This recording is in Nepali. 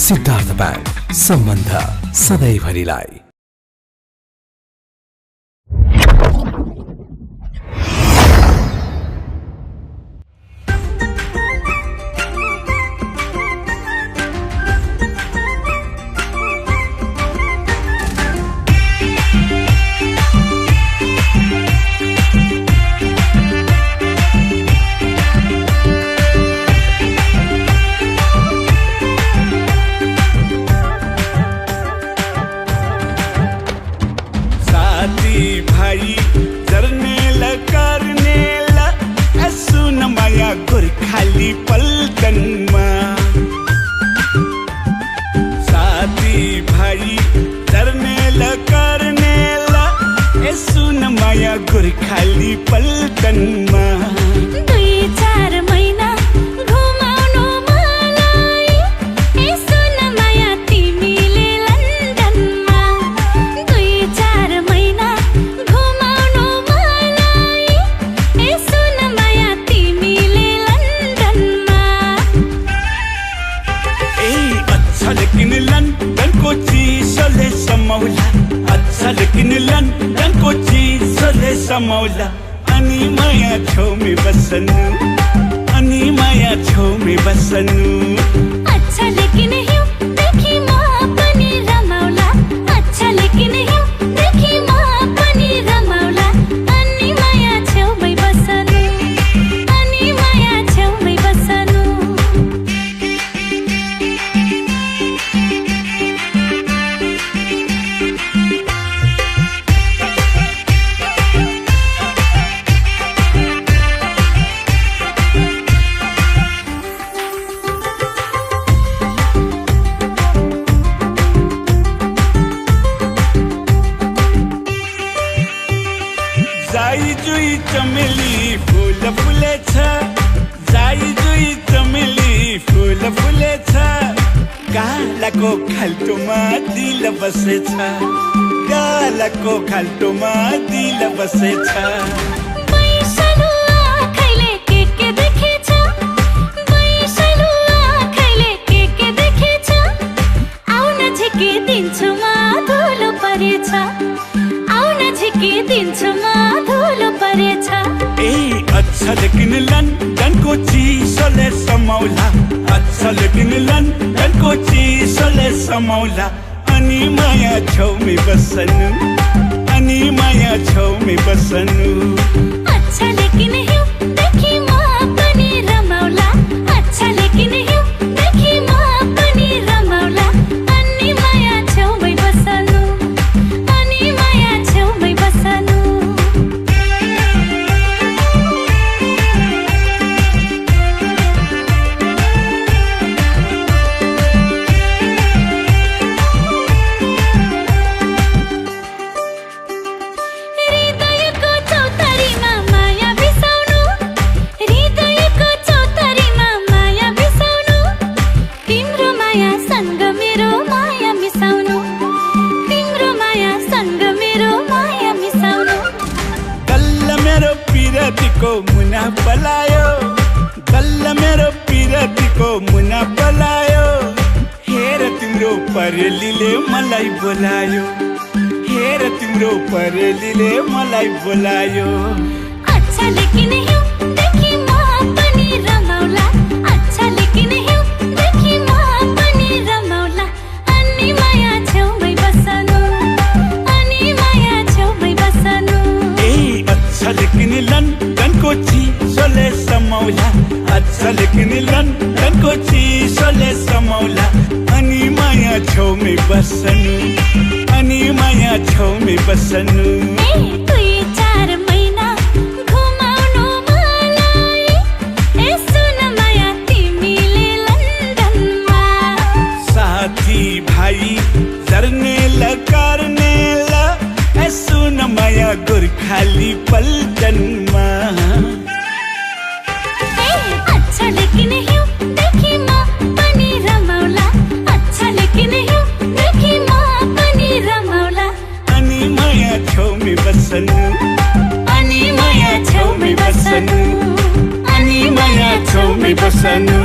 सिद्धार्थ बैंक, सम्बन्ध सधैँभरिलाई। गोर्खाली पल्टनमा साथी भाइ जर्नेल कर्नेल यसो न माया गोर्खाली पल्टनमा 2-4 महिना घुमाउनु मलाई यसो न माया तिमीले लन्डनमा 2-4 महिना घुमाउनु मलाई यसो न माया तिमीले लन्डनमा अच्छा लेकिन लन्डनको चिसोले समाउला अच्छा लेकिन लन्डनको चिसोले समाउला अनि माया छेउमै बस्नु अनि माया छेउमै बस्नु अच्छा लेकिन हिउँ देखि म पनि रमाउला अच्छा लेकिन हिउँ देखि म पनि रमाउला अनि माया छेउमै बस्नु अनि माया छेउमै बस्नु जाई चमेली फूल फुलेछ जाई जुई चमेली फूल फुलेछ गालाको खाल्टोमा दिल बसेछ गालाको खाल्टोमा दिल बसेछ बैसनु आँखैले के देखेछ बैसनु आँखैले के देखेछ आउन झिकिदिन्छु म धुलो परेछ आउन झिकिदिन्छु म धुलो परेछ अच्छा लेकिन लन्डनको चिसोले समाउला अच्छा लेकिन लन्डनको चिसोले समाउला अनि माया छेउमै बस्नु अनि माया छेउमै बस्नु अच्छा लेकिन हिउँ देखि म पनि रमाउला अच्छा लेकिन हिउँ देखि म पनि रमाउला अनि माया छेउमै बस्नु अनि माया छेउमै बस्नु हृदयको चौतारीमा माया बिसाउनु हृदयको चौतारीमा माया बिसाउनु तिम्रो माया सँग मेरो माया मिसाउनु तिम्रो माया सँग मेरो माया मिसाउनु गल्ल मेरो पिरतीको मुना पलायो गल्ल मेरो पिरतीको मुना पलायो हेर तिम्रो परेलीले मलाई बोलायो हेर तिम्रो परेलीले मलाई बोलायो अच्छा लेकिन हिउँ देखि म पनि रमाउला अच्छा लेकिन हिउँ देखि म पनि रमाउला अनि माया छेउमै बस्नु अनि माया छेउमै बस्नु अच्छा लेकिन लन्डनको चिसोले समाउला अच्छा लेकिन लन्डनको चिसोले समाउला अनि माया छेउमै बस्नु अनि माया छेउमै बस्नु 2-4 महिना घुमाउनु मलाई यसो न माया तिमीले लन्डनमा साथी भाइ जर्नेल कर्नेल यसो न माया गोर्खाली पल्टनमा अच्छा लेकिन हिउँ देखि म पनि रमाउला अच्छा लेकिन हिउँ देखि म पनि रमाउला अनि माया छेउमै बस्नु अनि माया छेउमै बस्नु अनि माया छेउमै बस्नु